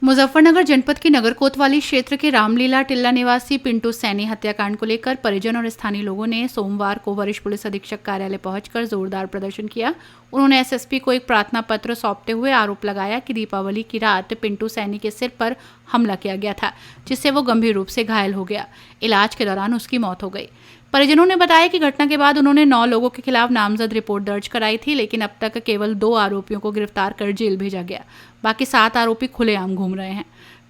मुजफ्फरनगर जनपद के नगर कोतवाली क्षेत्र के रामलीला टिल्ला निवासी पिंटू सैनी हत्याकांड को लेकर परिजन और स्थानीय लोगों ने सोमवार को वरिष्ठ पुलिस अधीक्षक कार्यालय पहुंचकर जोरदार प्रदर्शन किया। उन्होंने एसएसपी को एक प्रार्थना पत्र सौंपते हुए आरोप लगाया कि दीपावली की रात पिंटू सैनी के सिर पर हमला किया गया था, जिससे वो गंभीर रूप से घायल हो गया। इलाज के दौरान उसकी मौत हो गई। परिजनों ने बताया कि घटना के बाद उन्होंने 9 लोगों के खिलाफ नामजद रिपोर्ट दर्ज कराई थी, लेकिन अब तक केवल 2 आरोपियों को गिरफ्तार कर जेल भेजा गया। बाकी 7 आरोपी खुलेआम घूम रहे हैं।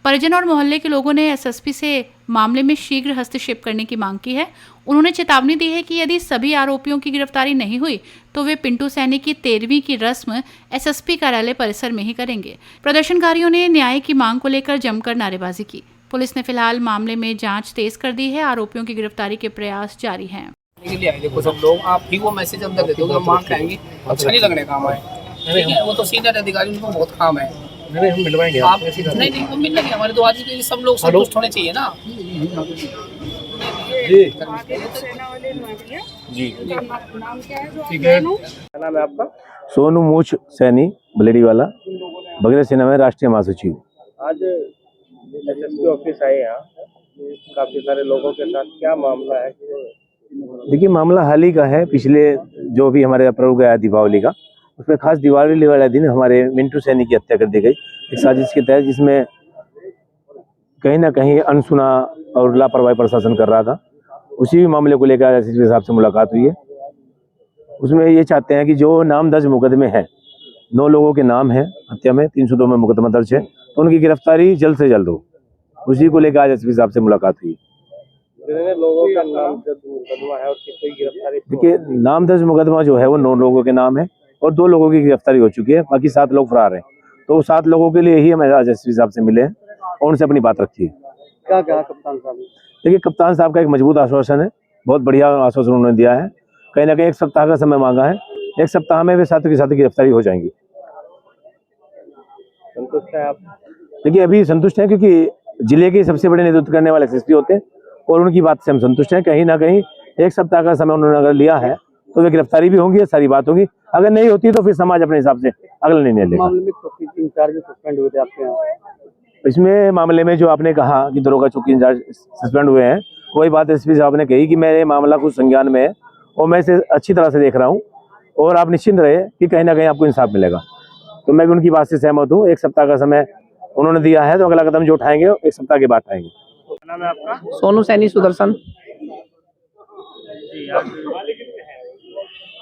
परिजन और मोहल्ले के लोगों ने एसएसपी से मामले में शीघ्र हस्तक्षेप करने की मांग की है। उन्होंने चेतावनी दी है कि यदि सभी आरोपियों की गिरफ्तारी नहीं हुई तो वे पिंटू सैनी की 13वीं की रस्म एसएसपी कार्यालय परिसर में ही करेंगे। प्रदर्शनकारियों ने न्याय की मांग को लेकर जमकर नारेबाजी की। पुलिस ने फिलहाल मामले में जांच तेज कर दी है। आरोपियों की गिरफ्तारी के प्रयास जारी हैं। देखो सब लोग आप ही वो मैसेज अंदर देते हो, हम मांग करेंगे, अच्छा नहीं लगने काम है, ठीक है। वो तो सीनियर अधिकारी, उनको बहुत काम है। नहीं हम मिलवाएंगे आप नहीं वो मिल लेंगे हमारे तो आज के सब लोग संतुष्ट होने चाहिए ना। जी ठीक है। क्या नाम है आपका? सोनू मूछ सैनी बलेडी वाला बगैर सेना में राष्ट्रीय महासचिव। आज एसएसपी ऑफिस आए यहाँ, काफी सारे लोगों के साथ, क्या मामला है? देखिए मामला हाल ही का है। पिछले जो भी हमारे पर्व गया दीपावली का, उसमें खास दिवाली वाला दिन हमारे मिंटू सैनी की हत्या कर दी गई एक साजिश के तहत, जिसमें कहीं ना कहीं अनसुना और लापरवाही प्रशासन कर रहा था। उसी मामले को लेकर एसएसपी साहब से मुलाकात हुई है। उसमें ये चाहते हैं कि जो नाम दर्ज मुकदमे हैं, 9 लोगों के नाम है हत्या में, 302 में मुकदमा दर्ज है, तो उनकी गिरफ्तारी जल्द से जल्द हो। उसी को लेकर आज एसपी साहब से मुलाकात हुई। लोगों का नाम दर्ज मुकदमा है और किसी की गिरफ्तारी? देखिए नाम दर्ज मुकदमा जो है वो 9 लोगों के नाम है और 2 लोगों की गिरफ्तारी हो चुकी है, बाकी 7 लोग फरार हैं। तो 7 लोगों के लिए ही हम आज एसपी साहब से मिले हैं और उनसे अपनी बात रखी है। क्या कहा कप्तान साहब? देखिए कप्तान साहब का एक मजबूत आश्वासन है, बहुत बढ़िया आश्वासन उन्होंने दिया है। कहीं ना कहीं 1 सप्ताह का समय मांगा है, 1 सप्ताह में वे साथों की साथ गिरफ्तारी हो जाएंगी। संतुष्ट है आप? देखिए अभी संतुष्ट हैं क्योंकि जिले के सबसे बड़े नेतृत्व करने वाले एसएसपी होते हैं और उनकी बात से हम संतुष्ट हैं। कहीं ना कहीं 1 सप्ताह का समय उन्होंने अगर लिया है तो वे गिरफ्तारी भी होंगी, सारी बात होगी। अगर नहीं होती तो फिर समाज अपने हिसाब से अगला निर्णय लेगा। मामले में चौकी इंचार्ज सस्पेंड हुए थे आपके यहाँ? इसमें मामले में जो आपने कहा कि दरोगा चौकी इंचार्ज सस्पेंड हुए हैं, वही बात एसपी साहब ने कही कि मेरे मामला कुछ संज्ञान में है और मैं इसे अच्छी तरह से देख रहा हूं और आप निश्चिंत रहे कि कहीं ना कहीं आपको इंसाफ मिलेगा। तो मैं भी उनकी बात से सहमत हूँ। 1 सप्ताह का समय उन्होंने दिया है, तो अगला कदम जो उठाएंगे 1 सप्ताह के बाद उठाएंगे। क्या नाम है आपका? सोनू सैनी सुदर्शन।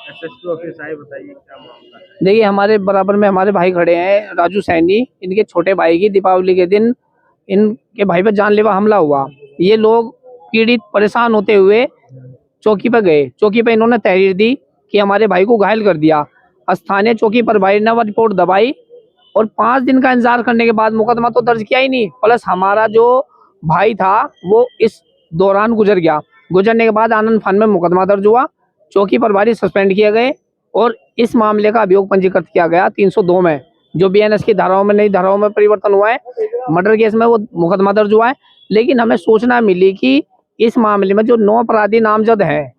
एसएसपी ऑफिस आए, बताइए क्या मामला है? देखिए हमारे बराबर में हमारे भाई खड़े हैं, राजू सैनी। इनके छोटे भाई की दीपावली के दिन इनके भाई पर जानलेवा हमला हुआ। ये लोग पीड़ित परेशान होते हुए चौकी पर गए। चौकी पर इन्होंने तहरीर दी कि हमारे भाई को घायल कर दिया। स्थानीय चौकी पर भाई ने रिपोर्ट दबाई और 5 दिन का इंतजार करने के बाद मुकदमा तो दर्ज किया ही नहीं, प्लस हमारा जो भाई था वो इस दौरान गुजर गया। गुजरने के बाद आनंद फान में मुकदमा दर्ज हुआ, चौकी प्रभारी सस्पेंड किए गए और इस मामले का अभियोग पंजीकृत किया गया 302 में, जो बीएनएस की धाराओं में नई धाराओं में परिवर्तन हुआ है। मर्डर केस में वो मुकदमा दर्ज हुआ है। लेकिन हमें सूचना मिली कि इस मामले में जो 9 अपराधी नामजद हैं,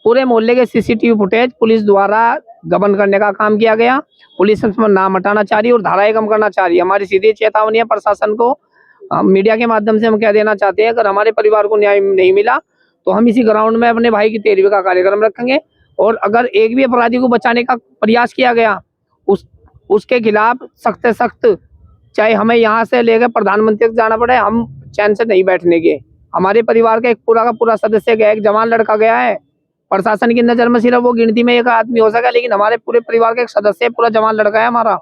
पूरे मोहल्ले के सीसीटीवी फुटेज पुलिस द्वारा गबन करने का काम किया गया। पुलिस इसमें नाम हटाना चाह रही है और धाराएं कम करना चाह रही है। हमारी सीधी चेतावनी है प्रशासन को। मीडिया के माध्यम से हम कह देना चाहते हैं, अगर हमारे परिवार को न्याय नहीं मिला तो हम इसी ग्राउंड में अपने भाई की 13वीं का कार्यक्रम रखेंगे और अगर एक भी अपराधी को बचाने का प्रयास किया गया उसके खिलाफ सख्त से सख्त, चाहे हमें यहाँ से लेकर प्रधानमंत्री तक जाना पड़े, हम चैन से नहीं बैठने के। हमारे परिवार का पूरा सदस्य गया, एक जवान लड़का गया है। प्रशासन की नजर में सिर्फ वो गिनती में एक आदमी हो सका, लेकिन हमारे पूरे परिवार का एक सदस्य पूरा जवान लड़का है हमारा।